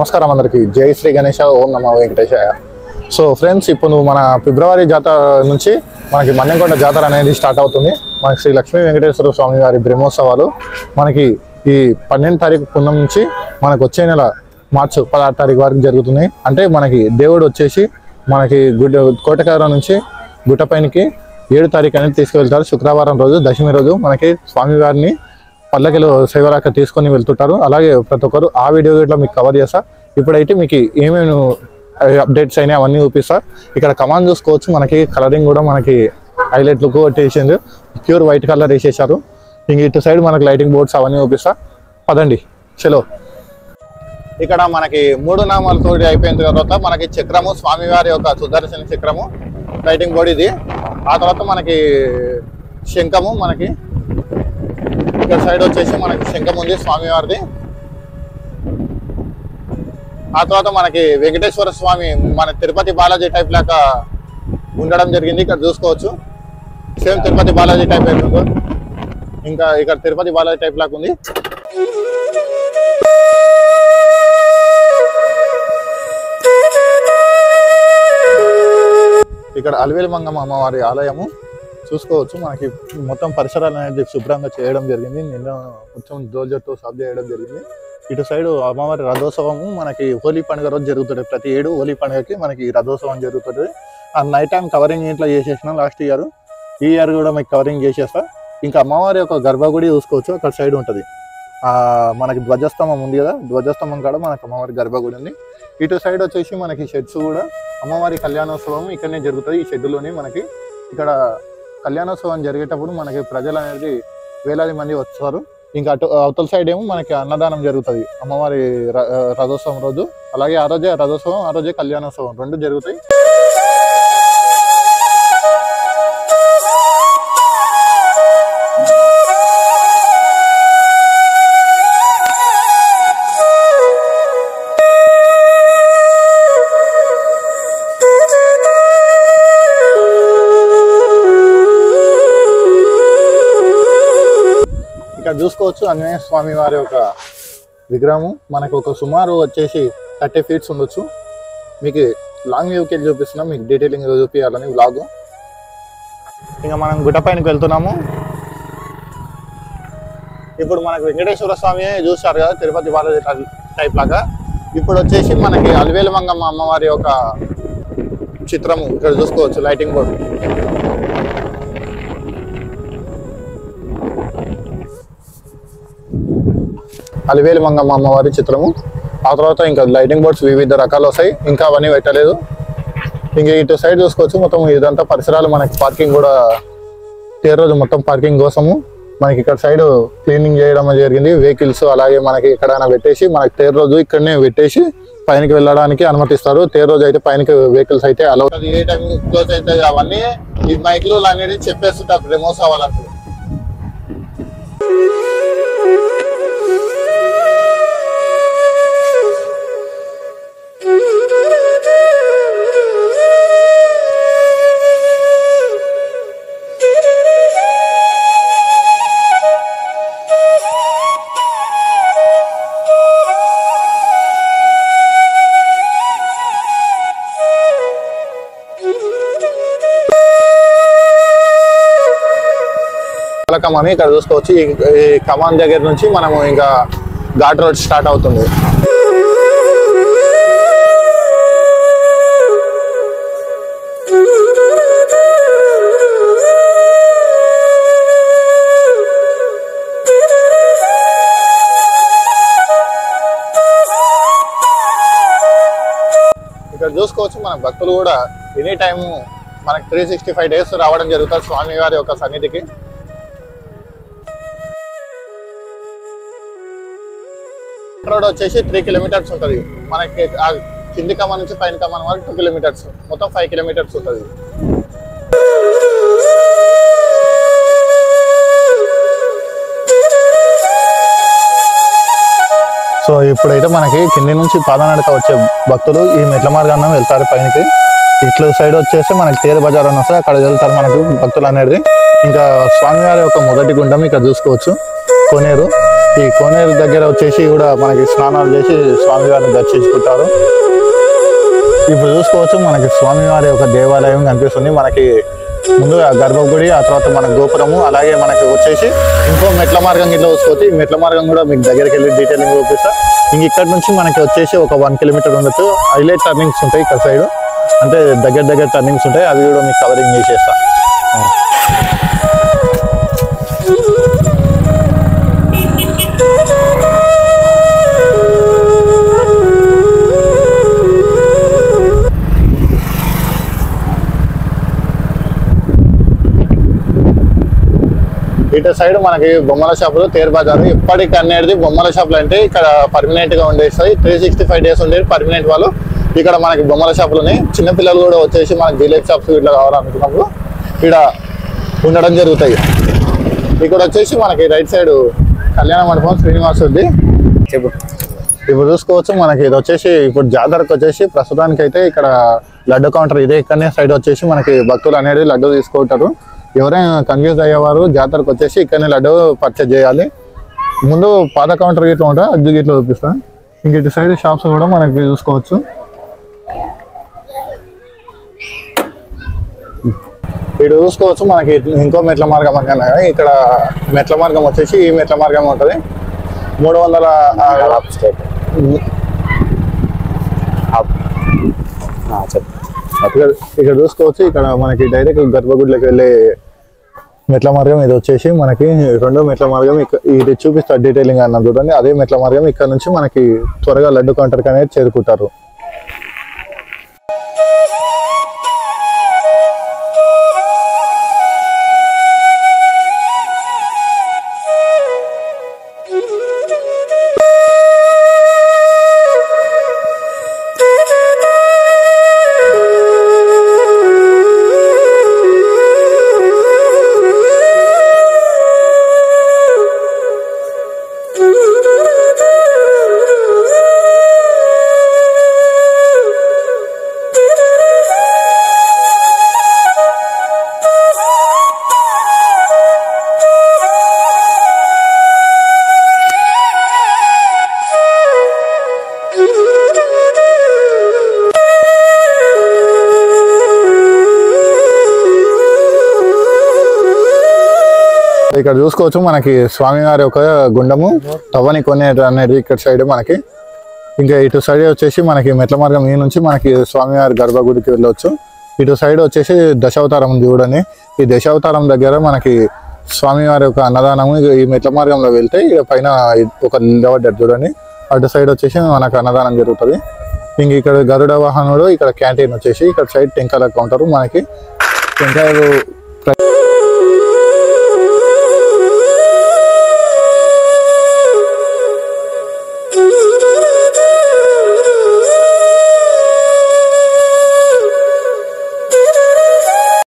నమస్కారం అందరికి జై శ్రీ గణేశ ఓం నమో వెంకటేశాయ. సో ఫ్రెండ్స్, ఇప్పుడు మన ఫిబ్రవరి జాతర నుంచి మనకి మన్నెంకొండ జాతర అనేది స్టార్ట్ అవుతుంది. మనకి శ్రీ లక్ష్మీ వెంకటేశ్వర స్వామి వారి బ్రహ్మోత్సవాలు మనకి ఈ 12 తారీఖు పున్నం నుంచి మనకు వచ్చే నెల మార్చి 16 తారీఖు వరకు జరుగుతున్నాయి. అంటే మనకి దేవుడు వచ్చేసి మనకి కోటకార నుంచి గుట్టపైనకి 7 తారీఖు అనేది తీసుకువెళ్తారు. శుక్రవారం రోజు దశమి రోజు మనకి స్వామివారిని పల్లకిలో సేవరాక తీసుకొని వెళ్తుంటారు. అలాగే ప్రతి ఒక్కరు ఆ వీడియో ఇట్లా మీకు కవర్ చేస్తా. ఇప్పుడైతే మీకు ఏమేమి అప్డేట్స్ అయినా అవన్నీ చూపిస్తా. ఇక్కడ కమాండ్ చూసుకోవచ్చు, మనకి కలరింగ్ కూడా మనకి హైలైట్ లుక్ వేసేసింది, ప్యూర్ వైట్ కలర్ వేసేసారు. ఇంక ఇటు సైడ్ మనకి లైటింగ్ బోర్డ్స్ అవన్నీ చూపిస్తా. పదండి చలో. ఇక్కడ మనకి 3 నామాలతో అయిపోయిన తర్వాత మనకి చక్రము, స్వామివారి యొక్క సుదర్శన చక్రము లైటింగ్ బోర్డ్ ఇది. ఆ తర్వాత మనకి శంఖము, మనకి ఇక్కడ సైడ్ వచ్చేసి మనకి శంఖం ఉంది స్వామివారిది. ఆ తర్వాత మనకి వెంకటేశ్వర స్వామి మన తిరుపతి బాలాజీ టైప్ లాగా ఉండడం జరిగింది. ఇక్కడ చూసుకోవచ్చు, సేమ్ తిరుపతి బాలాజీ టైప్ ఇంకా ఇక్కడ తిరుపతి బాలాజీ టైప్ లాగా ఉంది. ఇక్కడ అలివేలు మంగమ్మ అమ్మవారి ఆలయము చూసుకోవచ్చు. మనకి మొత్తం పరిసరాలు అనేది శుభ్రంగా చేయడం జరిగింది. నిన్న మొత్తం దోల్జతో సాఫ్ చేయడం జరిగింది. ఇటు సైడ్ అమ్మవారి రథోత్సవము మనకి హోలీ పండుగ రోజు జరుగుతుంది. ప్రతి ఏడు హోలీ పండుగకి మనకి రథోత్సవం జరుగుతుంది. ఆ నైట్ టైం కవరింగ్ ఇంట్లో చేసేసిన లాస్ట్ ఇయర్, ఈ ఇయర్ కూడా మీకు కవరింగ్ చేసేస్తా. ఇంకా అమ్మవారి యొక్క గర్భగుడి చూసుకోవచ్చు, అక్కడ సైడ్ ఉంటుంది. మనకి ధ్వజస్తంభం ఉంది కదా, ధ్వజస్తంభం కాడ మనకి అమ్మవారి గర్భగుడి ఉంది. ఇటు సైడ్ వచ్చేసి మనకి షెడ్స్ కూడా అమ్మవారి కళ్యాణోత్సవం ఇక్కడనే జరుగుతుంది. ఈ షెడ్లోనే మనకి ఇక్కడ కళ్యాణోత్సవం జరిగేటప్పుడు మనకి ప్రజలు అనేది వేలాది మంది వస్తారు. ఇంకా అటు అవతల సైడ్ ఏమో మనకి అన్నదానం జరుగుతుంది అమ్మవారి రథోత్సవం రోజు. అలాగే ఆ రోజే రథోత్సవం, ఆ రోజే కళ్యాణోత్సవం 2 జరుగుతాయి. ఇక్కడ చూసుకోవచ్చు ఆంజనేయ స్వామి వారి యొక్క విగ్రహము మనకు ఒక సుమారు వచ్చేసి 30 ఫీట్స్ ఉండొచ్చు. మీకు లాంగ్ వ్యూకి వెళ్ళి చూపిస్తున్నాం, మీకు డీటెయిలింగ్ చూపించాలని వ్లాగ్. ఇంకా మనం గుట్టపైనకి వెళ్తున్నాము. ఇప్పుడు మనకు వెంకటేశ్వర స్వామి చూస్తారు కదా తిరుపతి బాలాజీ టైప్ లాగా. ఇప్పుడు వచ్చేసి మనకి అలివేలు మంగమ్మ అమ్మవారి యొక్క చిత్రము ఇక్కడ చూసుకోవచ్చు, లైటింగ్ బోర్డు. అలివేలు మంగమ్మ అమ్మవారి చిత్రము. ఆ తర్వాత ఇంకా లైటింగ్ బోర్డ్స్ వివిధ రకాలు వస్తాయి, ఇంకా అవన్నీ పెట్టలేదు. ఇంకా ఇటు సైడ్ చూసుకోవచ్చు, మొత్తం ఇదంతా పరిసరాలు మనకి పార్కింగ్ కూడా తేరు రోజు మొత్తం పార్కింగ్ కోసము మనకి ఇక్కడ సైడ్ క్లీనింగ్ చేయడం జరిగింది. వెహికల్స్ అలాగే మనకి ఎక్కడైనా పెట్టేసి మనకి తేరు రోజు ఇక్కడనే పెట్టేసి పైనకి వెళ్ళడానికి అనుమతిస్తారు. తేరు రోజు అయితే పైనకి వెహికల్స్ అయితే అలౌ. ఏ టైం క్లోజ్ అయితే అవన్నీ ఈ మైక్లు అనేది చెప్పేస్తుంటారు బ్రహ్మోత్సవాలకు. కమాన్ ఇక్కడ చూసుకోవచ్చు. ఈ కమాన్ దగ్గర నుంచి మనము ఇంకా ఘాట్ రోడ్ స్టార్ట్ అవుతుంది. ఇక్కడ చూసుకోవచ్చు మన భక్తులు కూడా ఎనీ టైము మనకి 365 డేస్ రావడం జరుగుతుంది స్వామివారి యొక్క సన్నిధికి. రోడ్ వచ్చేసి 3 కిలోమీటర్స్ ఉంటుంది మనకి. కింది కమాన్ నుంచి పైన కమాన్ వరకు 2 కిలోమీటర్స్, మొత్తం 5 కిలోమీటర్స్ ఉంటుంది. సో ఇప్పుడైతే మనకి కింది నుంచి పాదనడక వచ్చే భక్తులు ఈ మెట్ల మార్గాన్ని వెళ్తారు పైనకి. ఇట్లా సైడ్ వచ్చేసి మనకి తేరు బజార్ అని వస్తుంది, అక్కడ వెళ్తారు మనకు భక్తులు అనేది. ఇంకా స్వామివారి యొక్క మొదటి గుండం ఇక్కడ చూసుకోవచ్చు. కోనేరు. ఈ కోనేరు దగ్గర వచ్చేసి కూడా మనకి స్నానాలు చేసి స్వామివారిని దర్శించుకుంటారు. ఇప్పుడు చూసుకోవచ్చు మనకి స్వామివారి యొక్క దేవాలయం కనిపిస్తుంది. మనకి ముందుగా గర్భగుడి, ఆ తర్వాత మన గోపురము, అలాగే మనకి వచ్చేసి ఇంకో మెట్ల మార్గం ఇట్లా చూసుకోవచ్చు. ఈ మెట్ల మార్గం కూడా మీకు దగ్గరికి వెళ్ళి డీటెయిలింగ్ చూపిస్తా. ఇంక ఇక్కడ నుంచి మనకి వచ్చేసి ఒక 1 కిలోమీటర్ ఉండొచ్చు. హైలైట్ టర్నింగ్స్ ఉంటాయి ఇక్కడ సైడ్, అంటే దగ్గర టర్నింగ్స్ ఉంటాయి. అవి కూడా మీకు కవరింగ్ చేసేస్తా. ఇటు సైడ్ మనకి బొమ్మల షాపులు, తేరు బజారు. ఇప్పటికి అనేది బొమ్మల షాపులు అంటే ఇక్కడ పర్మనెంట్ గా ఉండేస్తాయి. 365 డేస్ ఉండేది పర్మనెంట్ వాళ్ళు. ఇక్కడ మనకి బొమ్మల షాపులని చిన్నపిల్లలు కూడా వచ్చేసి మనకి జిలేబీ షాప్స్ ఇట్లా కావాలనుకున్నప్పుడు ఇక్కడ ఉండడం జరుగుతాయి. ఇక్కడ వచ్చేసి మనకి రైట్ సైడ్ కళ్యాణ మండపం శ్రీనివాస్ ఉంది. ఇప్పుడు చూసుకోవచ్చు మనకి ఇది వచ్చేసి ఇప్పుడు జాతరకు వచ్చేసి ప్రస్తుతానికి అయితే ఇక్కడ లడ్డు కౌంటర్ ఇదే. ఇక్కడనే సైడ్ వచ్చేసి మనకి భక్తులు అనేది లడ్డు తీసుకుంటారు. ఎవరైనా కన్ఫ్యూజ్ అయ్యేవారు జాతరకు వచ్చేసి ఇక్కడనే లడ్డు పర్చేజ్ చేయాలి. ముందు పాత కౌంటర్ గిట్లా ఉంటాయి, అది గిట్లా చూపిస్తాను. ఇంక ఇటు సైడ్ షాప్స్ కూడా మనకి చూసుకోవచ్చు. ఇటు చూసుకోవచ్చు మనకి ఇంకో మెట్ల మార్గం అనగా ఇక్కడ మెట్ల మార్గం వచ్చేసి ఈ మెట్ల మార్గం ఉంటుంది. 300 ఇక్కడ చూసుకోవచ్చు. ఇక్కడ మనకి డైరెక్ట్ గర్భగుడిలోకి వెళ్ళే మెట్ల మార్గం ఇది వచ్చేసి మనకి 2వ మెట్ల మార్గం. ఇది చూపిస్తా డీటెయిలింగ్ అన్న చూడండి. అదే మెట్ల మార్గం. ఇక్కడ నుంచి మనకి త్వరగా లడ్డు కౌంటర్కి అనేది చేరుకుంటారు. ఇక్కడ చూసుకోవచ్చు మనకి స్వామివారి ఒక గుండము తవ్వని కొనేరు అనేది ఇక్కడ సైడ్ మనకి. ఇంకా ఇటు సైడ్ వచ్చేసి మనకి మెట్ల మార్గం ఈ నుంచి మనకి స్వామివారి గర్భగుడికి వెళ్ళొచ్చు. ఇటు సైడ్ వచ్చేసి దశావతారం ఉంది చూడండి. ఈ దశావతారం దగ్గర మనకి స్వామివారి యొక్క అన్నదానము. ఈ మెట్ల మార్గంలో వెళ్తే ఇక పైన ఒక నిలబడ్డారు చూడండి. అటు సైడ్ వచ్చేసి మనకు అన్నదానం జరుగుతుంది. ఇంక ఇక్కడ గరుడ వాహనుడు, ఇక్కడ క్యాంటీన్ వచ్చేసి ఇక్కడ సైడ్ టెంకాయల కౌంటర్. మనకి టెంకాయలు